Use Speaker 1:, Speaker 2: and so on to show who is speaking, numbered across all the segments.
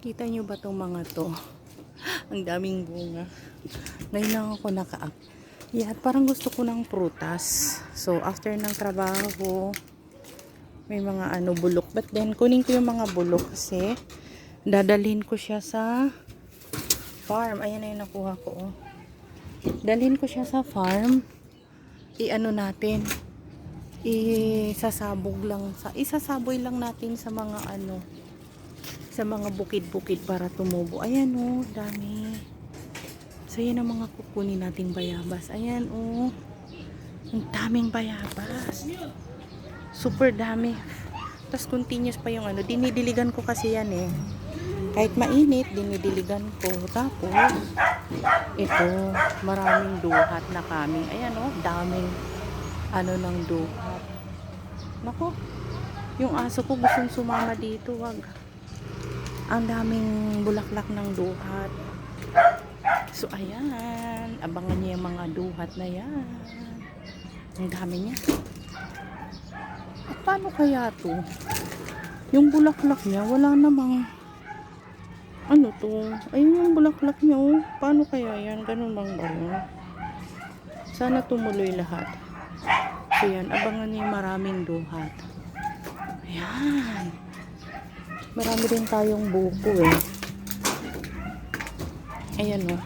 Speaker 1: Kita nyo ba tong mga to? Ang daming bunga. Ngayon lang ako naka-akyat. Parang gusto ko ng prutas. So, after ng trabaho, may mga bulok. But then, kunin ko yung mga bulok kasi dadalhin ko siya sa farm. Ayan na yung nakuha ko. Oh. Dalhin ko siya sa farm. Natin. Isasaboy lang natin sa mga sa mga bukid-bukid para tumubo. Ayan oh, dami. So yan ang mga kukunin nating bayabas. Ayan oh. Ang daming bayabas. Super dami. Tapos continuous pa yung dinidiligan ko kasi yan eh. Kahit mainit, dinidiligan ko. Tapos ito, maraming duhat na kami. Ayan oh, daming ng duhat. Nako, yung aso ko gustong sumama dito, wag. Ang daming bulaklak ng duhat. So ayan, abangan niyo yung mga duhat na yan. Ang dami niya. At paano kaya to? Yung bulaklak niya wala namang to? Ayun yung bulaklak niya oh. Paano kaya yan? Ganun lang ba yun? Sana tumuloy lahat. So yan, abangan niyo yung maraming duhat. Ayan. Marami din tayong buko eh. Ayan o.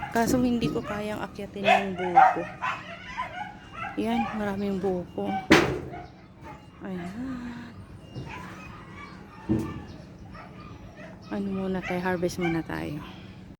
Speaker 1: Kaso hindi ko kayang akyatin yung buko. Ayan, maraming buko. Ayan. Muna tayo? Harvest muna tayo.